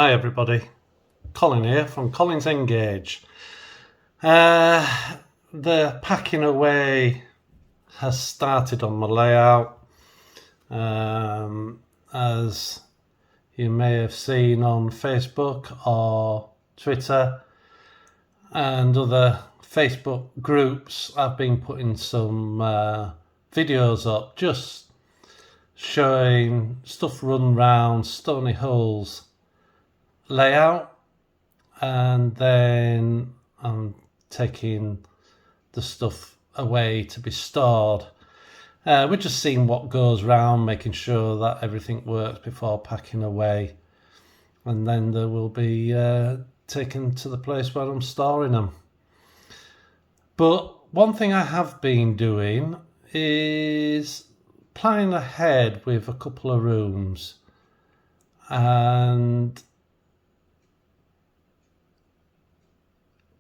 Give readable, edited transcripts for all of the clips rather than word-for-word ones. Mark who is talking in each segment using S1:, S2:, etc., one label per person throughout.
S1: Hi everybody, Colin here from Colin's Engage. The packing away has started on my layout. As you may have seen on Facebook or Twitter and other Facebook groups, I've been putting some videos up just showing stuff run round Stoney-ole's layout, and then I'm taking the stuff away to be stored. We're just seeing what goes round, making sure that everything works before packing away, and then they will be taken to the place where I'm storing them. But one thing I have been doing is planning ahead with a couple of rooms, and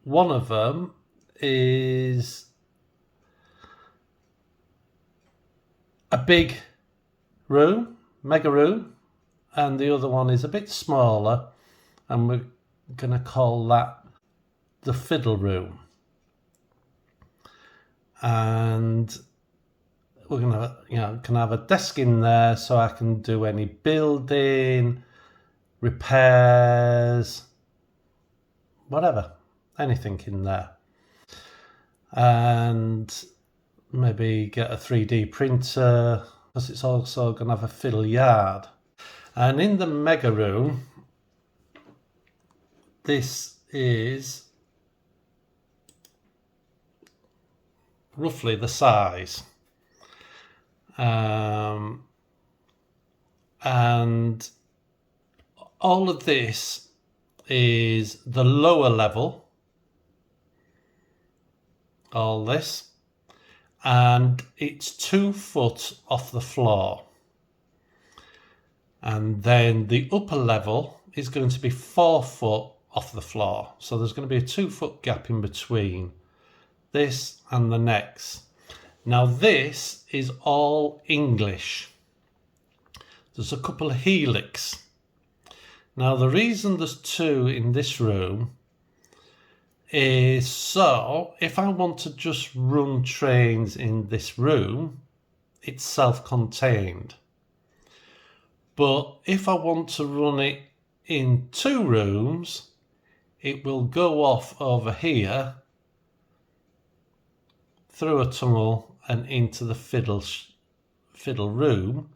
S1: one of them is a big room, mega room, and the other one is a bit smaller, and we're going to call that the fiddle room. And we're going to, can have a desk in there so I can do any building, repairs, whatever. Anything in there, and maybe get a 3D printer, because it's also going to have a fiddle yard. And in the mega room, this is roughly the size, and all of this is the lower level, all this, and it's 2 foot off the floor, and then the upper level is going to be 4 foot off the floor, so there's going to be a 2 foot gap in between this and the next. Now this is all English. There's a couple of helix. Now the reason there's 2 in this room is so if I want to just run trains in this room, it's self-contained. But if I want to run it in 2 rooms, it will go off over here through a tunnel and into the fiddle room,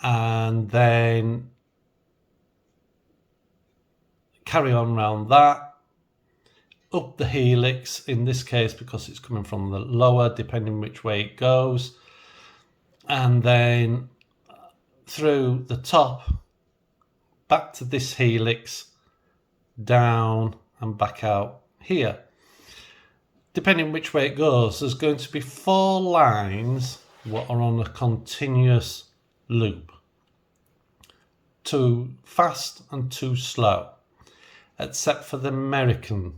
S1: and then carry on round that, up the helix in this case because it's coming from the lower, depending which way it goes, and then through the top back to this helix, down and back out here. Depending which way it goes, there's going to be 4 lines what are on a continuous loop, 2 fast and 2 slow, except for the American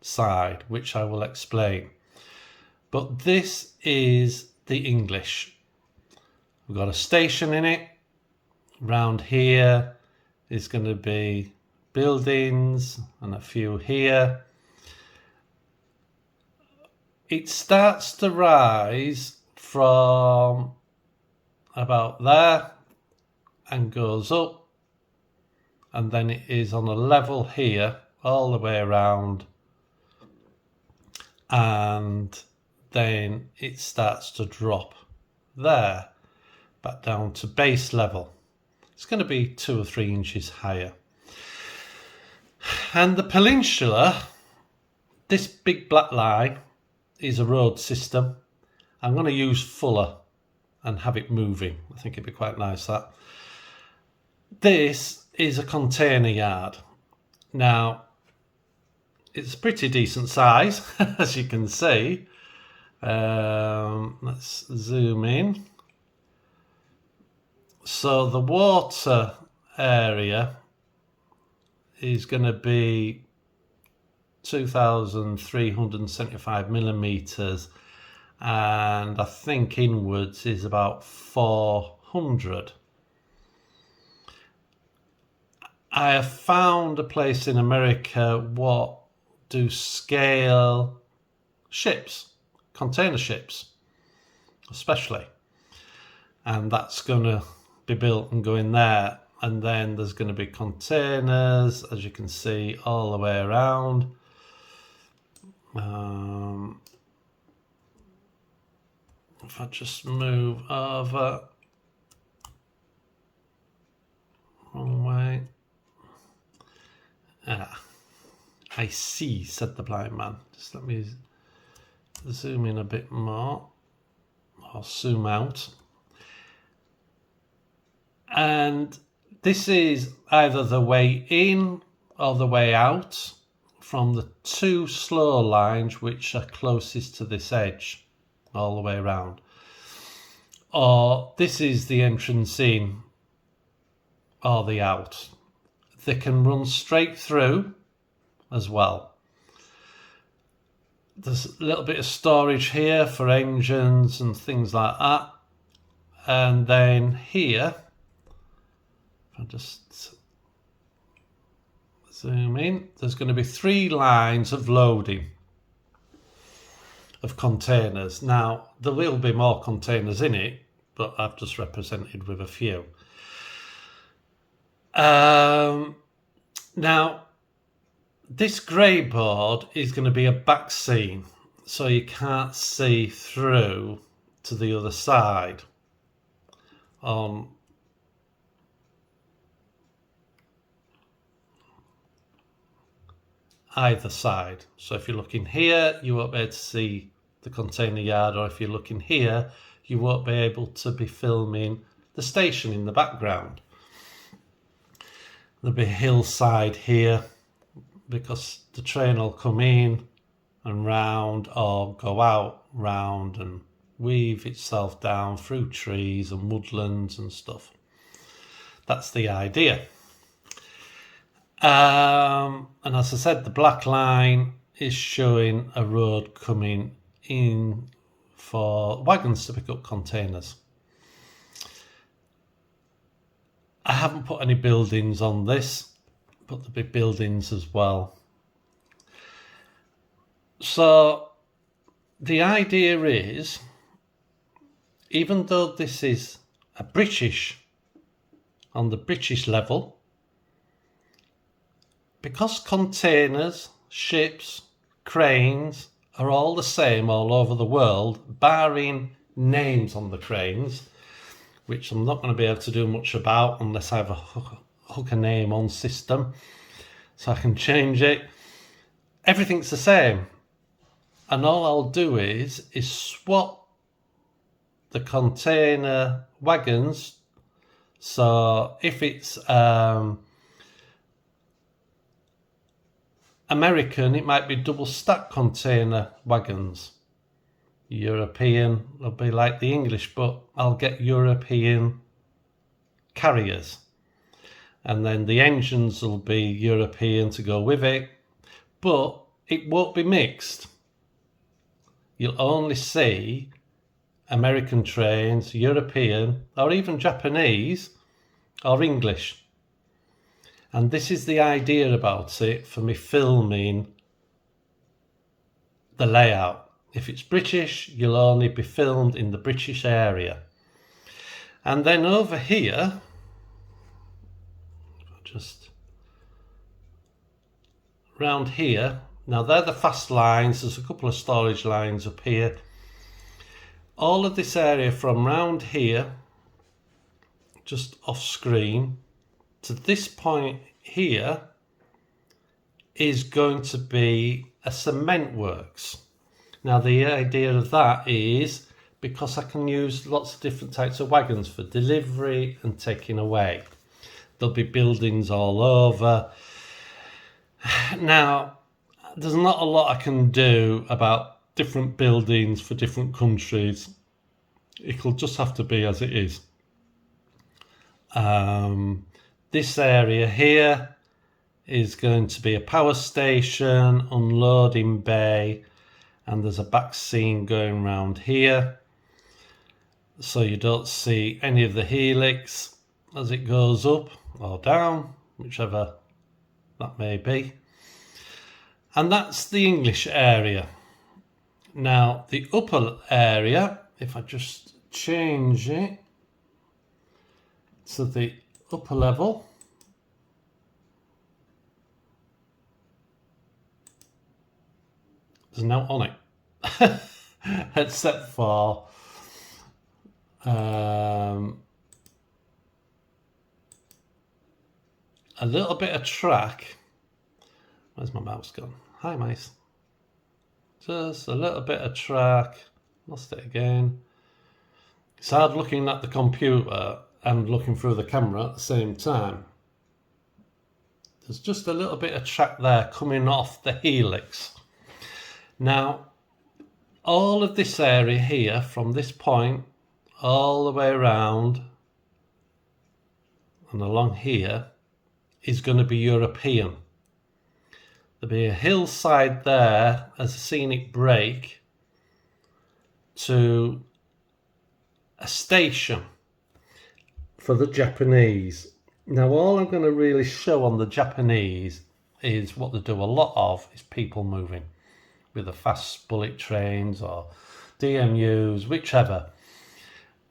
S1: side, which I will explain. But this is the English. We've got a station in it. Round here is going to be buildings and a few here. It starts to rise from about there and goes up, and then it is on a level here all the way around, and then it starts to drop there back down to base level. It's going to be 2 or 3 inches higher. And the peninsula, this big black line, is a road system. I'm going to use Fuller and have it moving. I think it'd be quite nice, that. This is a container yard. Now, it's a pretty decent size, as you can see. Let's zoom in. So the water area is going to be 2,375 millimeters, and I think inwards is about 400. I have found a place in America what do scale ships, container ships especially, and that's going to be built and go in there. And then there's going to be containers, as you can see, all the way around. If I just move over, wrong way. I see, said the blind man. Just let me zoom in a bit more, or zoom out. And this is either the way in or the way out from the two slow lines which are closest to this edge all the way around. Or this is the entrance in or the out. They can run straight through as well. There's a little bit of storage here for engines and things like that. And then here, if I just zoom in, there's going to be 3 lines of loading of containers. Now, there will be more containers in it, but I've just represented with a few. Now, this grey board is going to be a back scene, so you can't see through to the other side on either side. So if you're looking here, you won't be able to see the container yard, or if you're looking here, you won't be able to be filming the station in the background. There'll be a hillside here because the train will come in and round, or go out round and weave itself down through trees and woodlands and stuff. That's the idea. And as I said, the black line is showing a road coming in for wagons to pick up containers. I haven't put any buildings on this, but there'll be buildings as well. So the idea is, even though this is a British, on the British level, because containers, ships, cranes are all the same all over the world, barring names on the cranes, which I'm not going to be able to do much about unless I have a hook a name on system, so I can change it. Everything's the same, and all I'll do is swap the container wagons. So if it's American, it might be double stack container wagons. European will be like the English, but I'll get European carriers. And then the engines will be European to go with it, but it won't be mixed. You'll only see American trains, European, or even Japanese or English. And this is the idea about it for me filming the layout. If it's British, you'll only be filmed in the British area. And then over here, just round here, now they're the fast lines, there's a couple of storage lines up here. All of this area from round here, just off screen, to this point here is going to be a cement works. Now the idea of that is because I can use lots of different types of wagons for delivery and taking away. There'll be buildings all over. Now, there's not a lot I can do about different buildings for different countries. It'll just have to be as it is. This area here is going to be a power station, unloading bay, and there's a back scene going around here. So you don't see any of the helix as it goes up or down. whichever that may be. And that's the English area. Now, the upper area, if I just change it to the upper level, there's no on it, except for a little bit of track. Where's my mouse gone? Hi, mice. Just a little bit of track. Lost it again. It's hard looking at the computer and looking through the camera at the same time. There's just a little bit of track there coming off the helix. Now, all of this area here, from this point all the way around and along here, is going to be European. There'll be a hillside there as a scenic break to a station for the Japanese. Now, all I'm going to really show on the Japanese is what they do a lot of is people moving with the fast bullet trains or DMUs, whichever.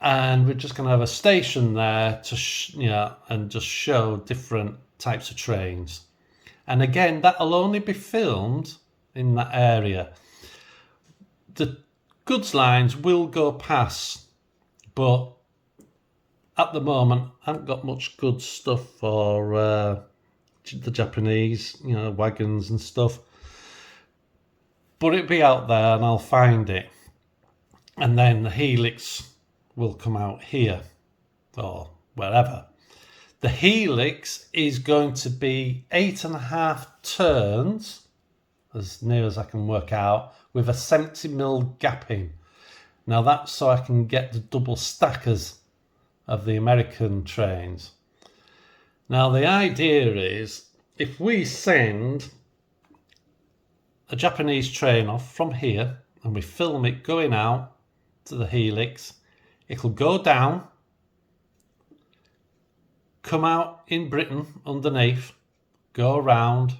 S1: And we're just going to have a station there to and just show different types of trains. And again, that'll only be filmed in that area. The goods lines will go past, but at the moment, I haven't got much good stuff for the Japanese, wagons and stuff. But it'll be out there and I'll find it. And then the helix will come out here or wherever. The helix is going to be 8.5 turns, as near as I can work out, with a 70mm gapping. Now that's so I can get the double stackers of the American trains. Now the idea is, if we send a Japanese train off from here and we film it going out to the helix, it'll go down, come out in Britain underneath, go around,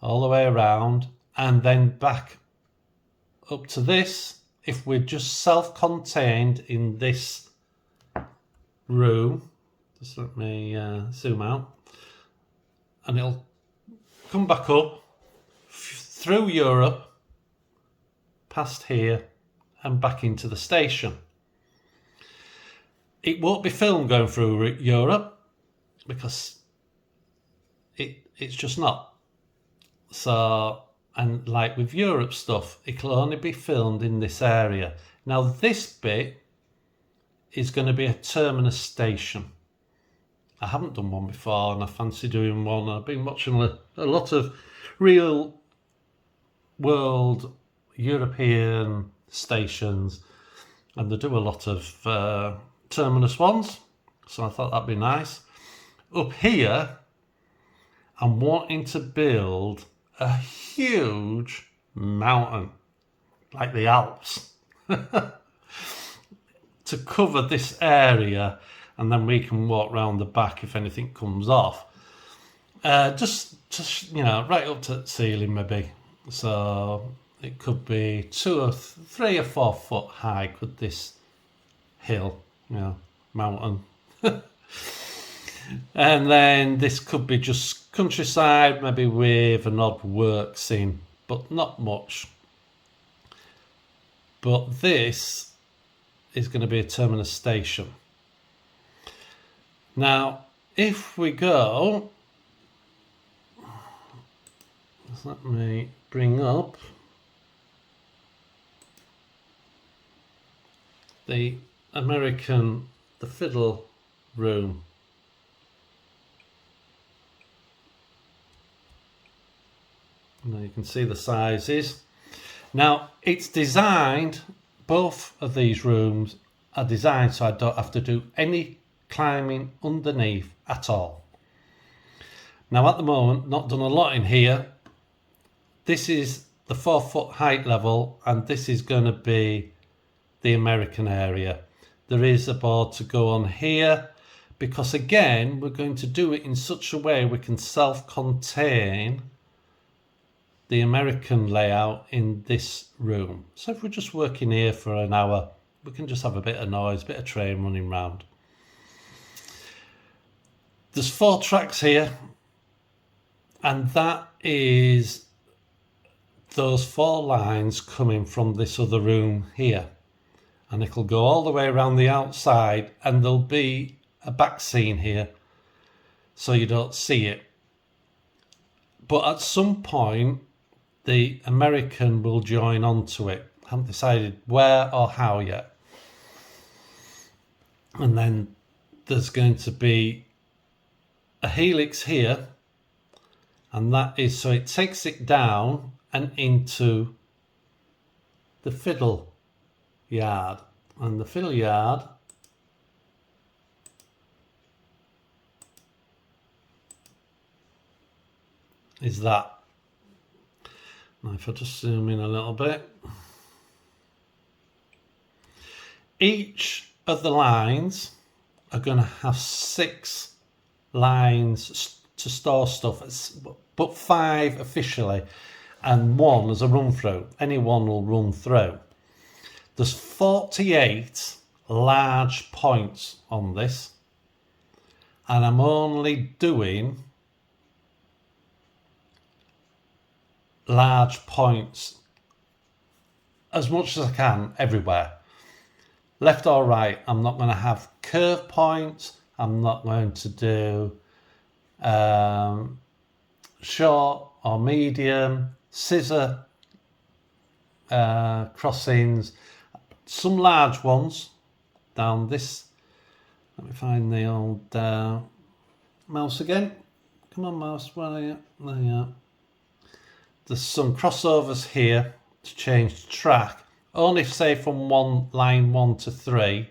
S1: all the way around, and then back up to this. If we're just self-contained in this room, just let me zoom out, and it'll come back up through Europe, past here, and back into the station. It won't be filmed going through Europe because it's just not. So, and like with Europe stuff, it'll only be filmed in this area. Now this bit is going to be a terminus station. I haven't done one before and I fancy doing one. I've been watching a lot of real world European stations and they do a lot of terminus ones, so I thought that'd be nice. Up here I'm wanting to build a huge mountain like the Alps to cover this area, and then we can walk round the back if anything comes off. Just right up to the ceiling maybe. So it could be 2 or 3 or 4 foot high, could this hill, mountain. And then this could be just countryside, maybe with an odd work scene, but not much. But this is going to be a terminus station. Now, if we go, let me bring up the fiddle room. Now you can see the sizes. Now it's designed, both of these rooms are designed so I don't have to do any climbing underneath at all. Now at the moment, not done a lot in here. This is the 4 foot height level and this is going to be the American area. There is a board to go on here, because again, we're going to do it in such a way we can self-contain the American layout in this room. So if we're just working here for an hour, we can just have a bit of noise, a bit of train running round. There's 4 tracks here, and that is those 4 lines coming from this other room here. And it'll go all the way around the outside, and there'll be a back scene here so you don't see it. But at some point, the American will join onto it. I haven't decided where or how yet. And then there's going to be a helix here, and that is so it takes it down and into the fiddle yard. And the fiddle yard is that. Now if I just zoom in a little bit, each of the lines are going to have 6 lines to store stuff, but 5 officially, and 1 as a run through. Any one will run through. There's 48 large points on this, and I'm only doing large points as much as I can everywhere. Left or right, I'm not going to have curve points. I'm not going to do short or medium, scissor crossings. Some large ones down this. Let me find the old mouse again. Come on, mouse, where are you? There you are. There's some crossovers here to change track. Only say from line 1 to 3.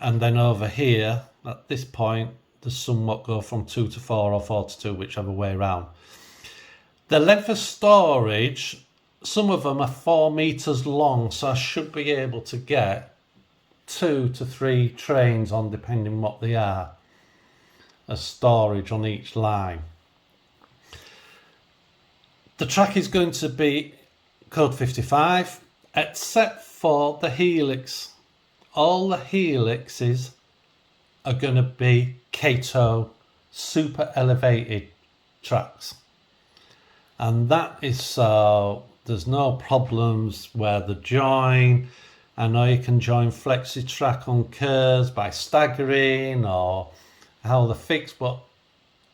S1: And then over here, at this point, there's some what go from 2 to 4 or 4 to 2, whichever way around. The length of storage, some of them are 4 meters long, so I should be able to get 2 to 3 trains on, depending what they are, as storage on each line. The track is going to be code 55, except for the helix. All the helixes are going to be Kato super elevated tracks. And that is so there's no problems where the join. I know you can join flexi track on curves by staggering or how they're fixed, but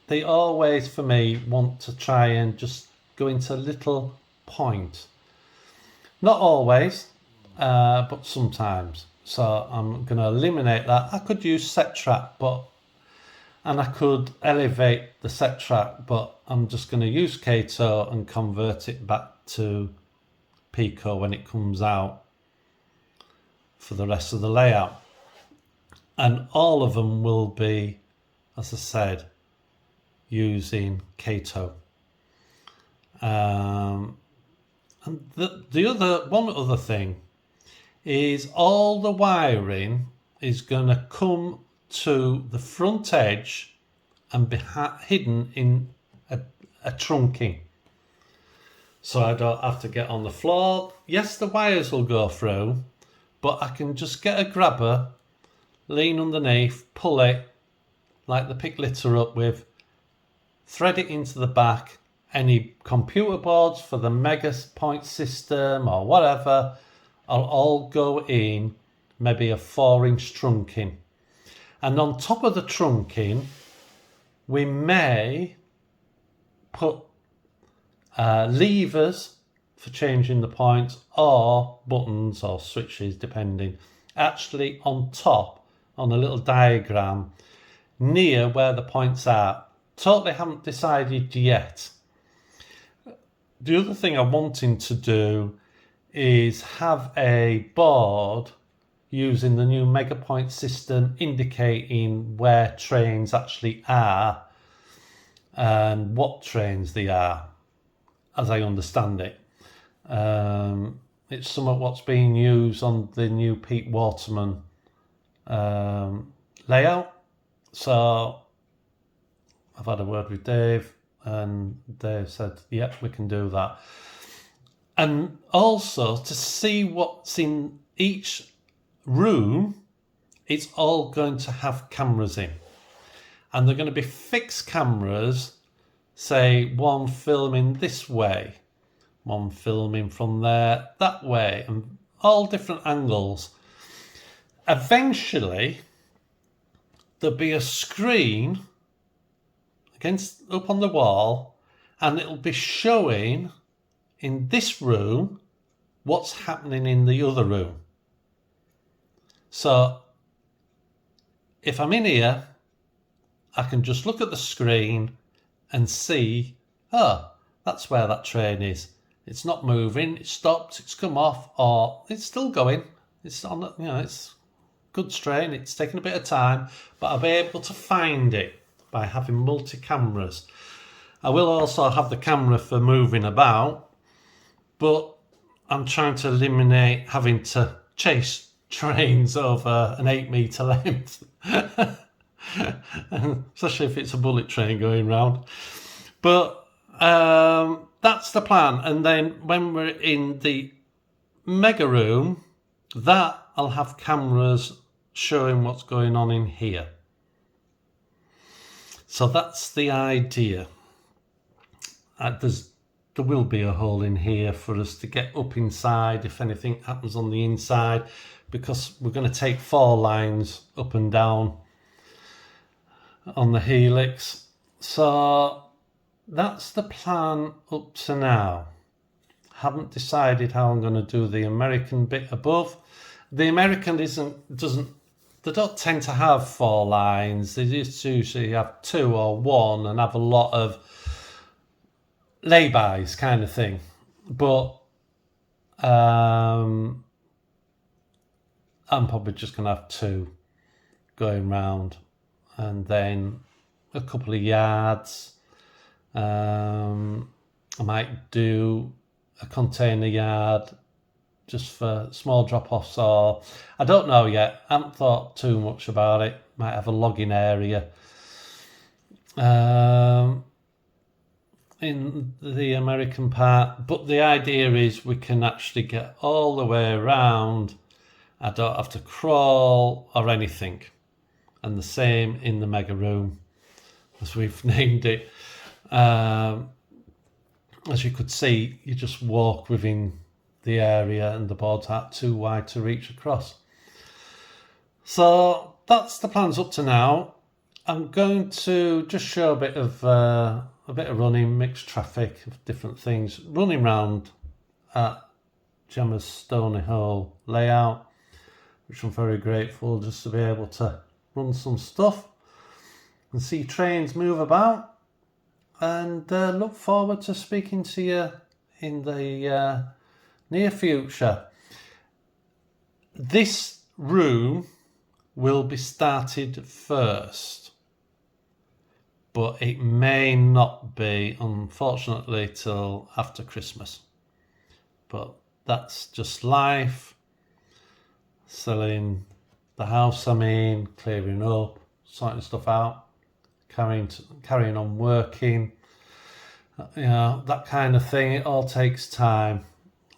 S1: they always, for me, want to try and just go into a little point. Not always, but sometimes. So I'm going to eliminate that. I could use set track, and I could elevate the set track, but I'm just going to use Kato and convert it back to Pico when it comes out for the rest of the layout. And all of them will be, as I said, using Kato. And the one other thing is all the wiring is going to come to the front edge and be hidden in a trunking. So I don't have to get on the floor. Yes, the wires will go through, but I can just get a grabber, lean underneath, pull it like the pick litter up with, thread it into the back. Any computer boards for the mega point system or whatever, I'll all go in maybe a 4-inch trunking. And on top of the trunking, we may put levers for changing the points, or buttons or switches, depending, actually on top on a little diagram near where the points are. Totally haven't decided yet. The other thing I'm wanting to do is have a board using the new Megapoint system indicating where trains actually are and what trains they are, as I understand it. It's somewhat what's being used on the new Pete Waterman layout. So I've had a word with Dave, and Dave said, yep, we can do that. And also to see what's in each room, it's all going to have cameras in. And they're going to be fixed cameras, say one filming this way, one filming from there, that way, and all different angles. Eventually, there'll be a screen up on the wall, and it'll be showing in this room what's happening in the other room. So if I'm in here, I can just look at the screen and see, oh, that's where that train is. It's not moving, it's stopped, it's come off, or it's still going. It's on, it's good strain, it's taking a bit of time, but I'll be able to find it by having multi-cameras. I will also have the camera for moving about, but I'm trying to eliminate having to chase trains over an 8-metre length, especially if it's a bullet train going round. But that's the plan. And then when we're in the mega room, that I'll have cameras showing what's going on in here. So that's the idea. There will be a hole in here for us to get up inside if anything happens on the inside, because we're going to take 4 lines up and down on the helix. So that's the plan up to now. Haven't decided how I'm going to do the American bit above. The American they don't tend to have 4 lines. They just usually have 2 or 1 and have a lot of laybys kind of thing. But I'm probably just going to have 2 going round, and then a couple of yards. I might do a container yard just for small drop-offs, or I don't know yet. I haven't thought too much about it. Might have a logging area in the American part, but the idea is we can actually get all the way around. I don't have to crawl or anything. And the same in the mega room, as we've named it. As you could see, you just walk within the area and the boards aren't too wide to reach across. So that's the plans up to now. I'm going to just show a bit of running, mixed traffic of different things, running round at Gemma's Stoney-ole layout, which I'm very grateful just to be able to run some stuff and see trains move about, and look forward to speaking to you in the near future. This room will be started first, but it may not be, unfortunately, till after Christmas. But that's just life. Selling the house I'm in, clearing up, sorting stuff out, carrying on working, that kind of thing. It all takes time,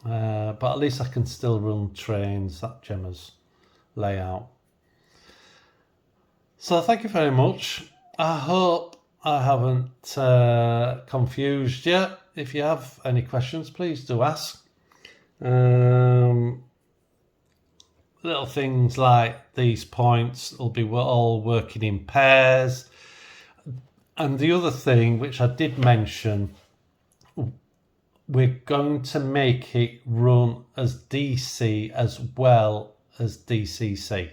S1: but at least I can still run trains at Gemma's layout. So thank you very much. I hope I haven't confused you. If you have any questions, please do ask. Little things like these points will be all working in pairs. And the other thing, which I did mention, we're going to make it run as DC as well as DCC.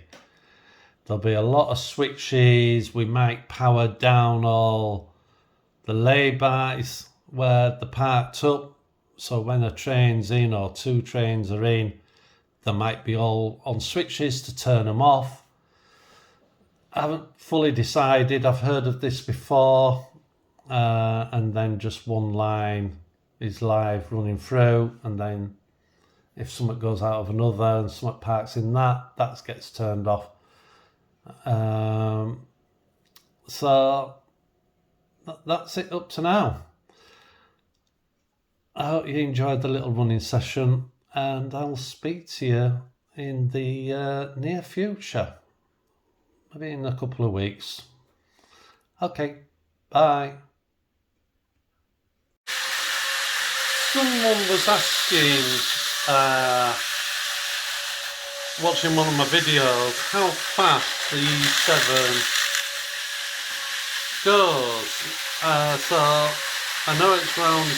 S1: There'll be a lot of switches. We might power down all the laybys where they're parked up. So when a train's in or 2 trains are in, they might be all on switches to turn them off. I haven't fully decided. I've heard of this before, and then just one line is live running through, and then if something goes out of another and something parks in that gets turned off. So that's it up to now. I hope you enjoyed the little running session, and I'll speak to you in the near future, maybe in a couple of weeks. Okay, bye. Someone was asking, watching one of my videos, how fast the E7 goes. So I know it's going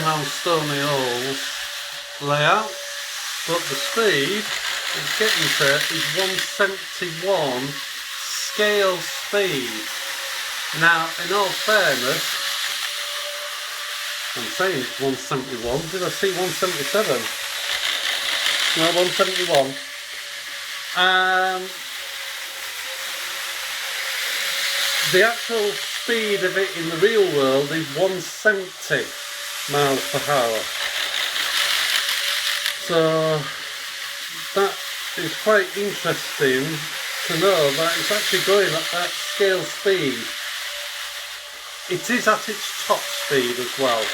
S1: around Stoney-ole's layout, but the speed it's getting to is 171 scale speed. Now, in all fairness, I'm saying it's 171. Did I see 177? No, 171. The actual speed of it in the real world is 170 miles per hour. So that is quite interesting to know that it's actually going at that scale speed. It is at its top speed as well,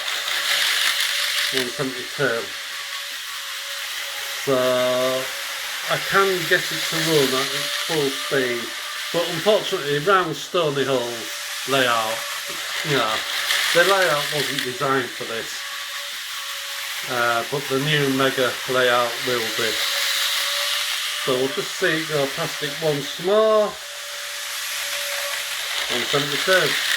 S1: 172. So I can get it to run at its full speed, but unfortunately around Stoney-ole's layout, the layout wasn't designed for this, but the new Mega layout will be. So we'll just see it go past it once more. 172.